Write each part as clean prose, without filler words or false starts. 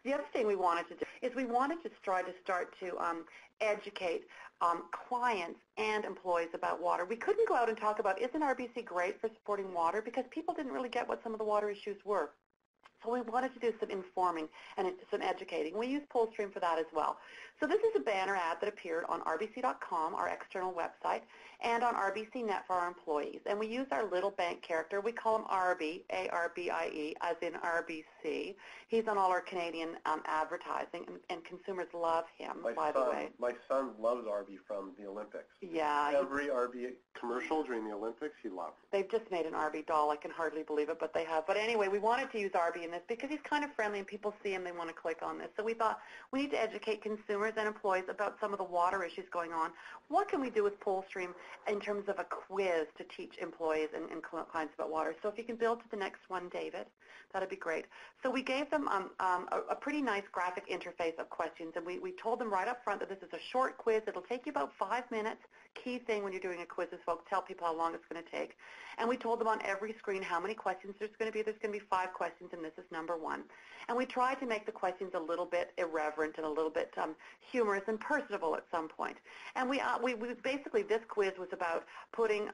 The other thing we wanted to do is we wanted to try to start to educate clients and employees about water. We couldn't go out and talk about, isn't RBC great for supporting water? Because people didn't really get what some of the water issues were. So we wanted to do some informing and some educating. We use PollStream for that as well. So this is a banner ad that appeared on rbc.com, our external website, and on RBCnet for our employees. And we use our little bank character. We call him Arby, A-R-B-I-E, as in RBC. He's on all our Canadian advertising, and consumers love him, by the way. My son loves Arby from the Olympics. Yeah. Every Arby commercial during the Olympics, he loves. They've just made an Arby doll. I can hardly believe it, but they have. But anyway, we wanted to use Arby in this because he's kind of friendly and people see him, they want to click on this. So we thought we need to educate consumers and employees about some of the water issues going on. What can we do with PollStream in terms of a quiz to teach employees and clients about water? So if you can build to the next one, David, that'd be great. So we gave them a pretty nice graphic interface of questions, and we told them right up front that this is a short quiz. It'll take you about 5 minutes. Key thing when you're doing a quiz is, folks, tell people how long it's going to take. And we told them on every screen how many questions there's going to be. There's going to be 5 questions, and this is number 1. And we tried to make the questions a little bit irreverent and a little bit humorous and personable at some point. And we basically, this quiz was about putting,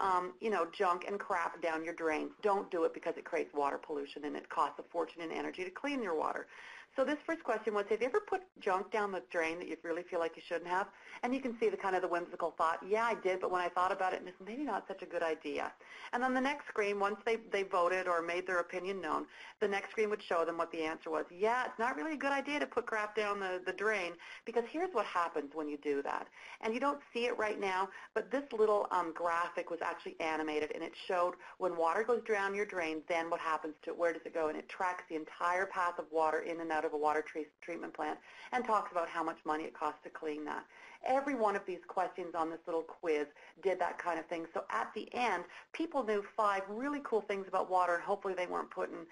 junk and crap down your drains. Don't do it because it creates water pollution and it costs a fortune and energy to clean your water. So this first question was, have you ever put junk down the drain that you really feel like you shouldn't have? And you can see the kind of the whimsical thought, yeah, I did, but when I thought about it, it's maybe not such a good idea. And then the next screen, once they voted or made their opinion known, the next screen would show them what the answer was. Yeah, it's not really a good idea to put crap down the drain, because here's what happens when you do that. And you don't see it right now, but this little graphic was actually animated, and it showed when water goes down your drain, then what happens to it, where does it go, and it tracks the entire path of water in and out of a water treatment plant and talks about how much money it costs to clean that. Every one of these questions on this little quiz did that kind of thing. So at the end, people knew 5 really cool things about water, and hopefully they weren't putting,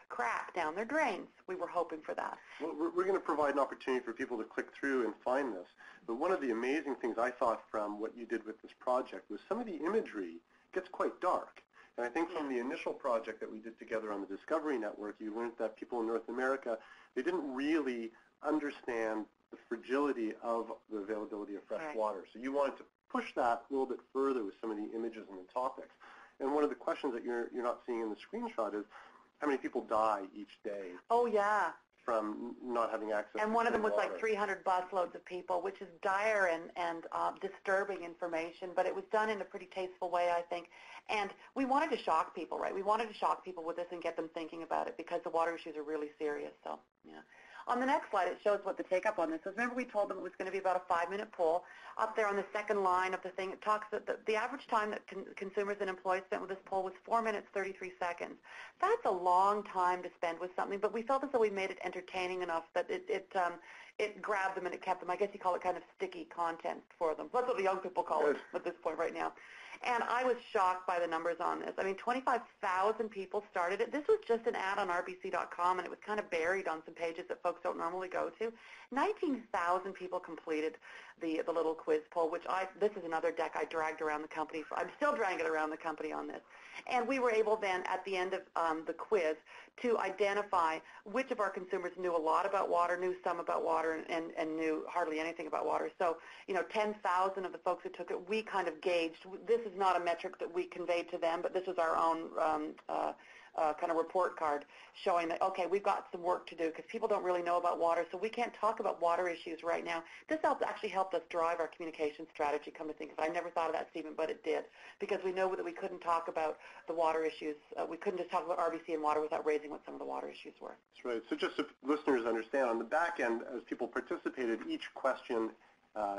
crap down their drains. We were hoping for that. Well, we're going to provide an opportunity for people to click through and find this. But one of the amazing things I thought from what you did with this project was some of the imagery gets quite dark. And I think from the initial project that we did together on the Discovery Network, you learned that people in North America, they didn't really understand the fragility of the availability of fresh water. So you wanted to push that a little bit further with some of the images and the topics. And one of the questions that you're not seeing in the screenshot is how many people die each day. Oh, yeah. From not having access and to one of them was water. like 300 busloads of people, which is dire and disturbing information, but it was done in a pretty tasteful way, I think. And we wanted to shock people, right? We wanted to shock people with this and get them thinking about it because the water issues are really serious. So, yeah. On the next slide, it shows what the take-up on this is. Remember, we told them it was going to be about a 5-minute poll. Up there on the second line of the thing, it talks that the average time that consumers and employees spent with this poll was 4 minutes, 33 seconds. That's a long time to spend with something, but we felt as though we made it entertaining enough that it grabbed them and it kept them. I guess you call it kind of sticky content for them. That's what the young people call it at this point right now. And I was shocked by the numbers on this. I mean, 25,000 people started it. This was just an ad on rbc.com, and it was kind of buried on some pages that folks don't normally go to. 19,000 people completed the little quiz poll, which this is another deck I dragged around the company. I'm still dragging it around the company on this. And we were able then, at the end of the quiz, to identify which of our consumers knew a lot about water, knew some about water, and knew hardly anything about water. So, 10,000 of the folks who took it, we kind of gauged. This is not a metric that we conveyed to them, but this was our own kind of report card showing that, okay, we've got some work to do because people don't really know about water, so we can't talk about water issues right now. This actually helped us drive our communication strategy, come to think of it. I never thought of that, Stephen, but it did, because we know that we couldn't talk about the water issues. We couldn't just talk about RBC and water without raising what some of the water issues were. That's right. So just so listeners understand, on the back end, as people participated, each question,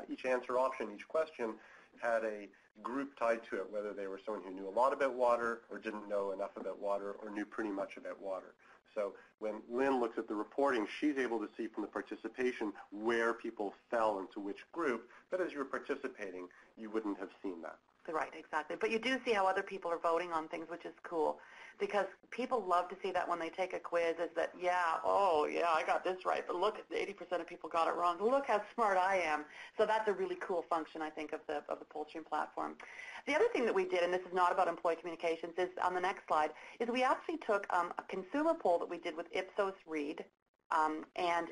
each answer option, each question had a group tied to it, whether they were someone who knew a lot about water or didn't know enough about water or knew pretty much about water. So when Lynn looks at the reporting, she's able to see from the participation where people fell into which group, but as you were participating, you wouldn't have seen that. Right, exactly. But you do see how other people are voting on things, which is cool, because people love to see that when they take a quiz is that, I got this right, but look, 80% of people got it wrong. Look how smart I am. So that's a really cool function, I think, of the PollStream platform. The other thing that we did, and this is not about employee communications, is on the next slide, is we actually took a consumer poll that we did with Ipsos Reid, and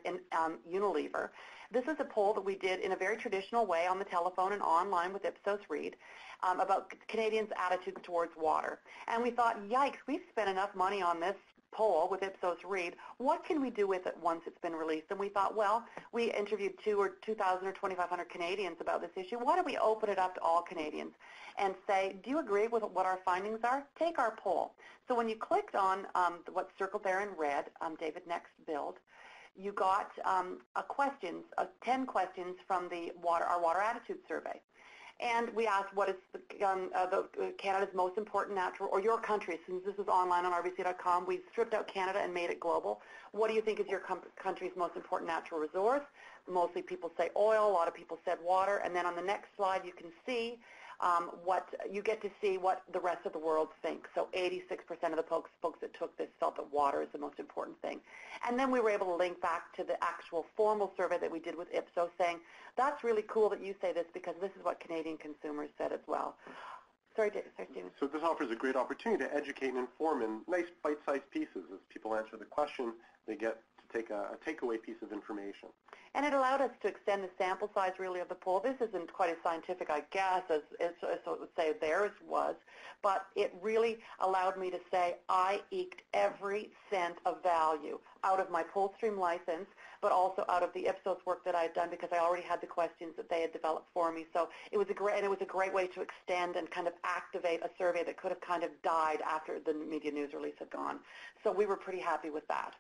Unilever. This is a poll that we did in a very traditional way on the telephone and online with Ipsos Reid about Canadians' attitudes towards water. And we thought, yikes, we've spent enough money on this poll with Ipsos Reid. What can we do with it once it's been released? And we thought, well, we interviewed 2,000 or 2,500 Canadians about this issue. Why don't we open it up to all Canadians and say, do you agree with what our findings are? Take our poll. So when you clicked on what's circled there in red, David, next build, you got 10 questions from our water attitude survey. And we asked what is Canada's most important natural, or your country, since this is online on rbc.com, we stripped out Canada and made it global. What do you think is your country's most important natural resource? Mostly people say oil, a lot of people said water, and then on the next slide you can see what the rest of the world thinks. So 86% of the folks that took this felt that water is the most important thing. And then we were able to link back to the actual formal survey that we did with Ipsos saying, that's really cool that you say this because this is what Canadian consumers said as well. Sorry, Stephen. So this offers a great opportunity to educate and inform in nice bite-sized pieces. As people answer the question, they get to take a takeaway piece of information. And it allowed us to extend the sample size really of the poll. This isn't quite as scientific, I guess, as it would say theirs was, but it really allowed me to say I eked every cent of value out of my PollStream license, but also out of the Ipsos work that I had done because I already had the questions that they had developed for me. So it was a great way to extend and kind of activate a survey that could have kind of died after the media news release had gone. So we were pretty happy with that.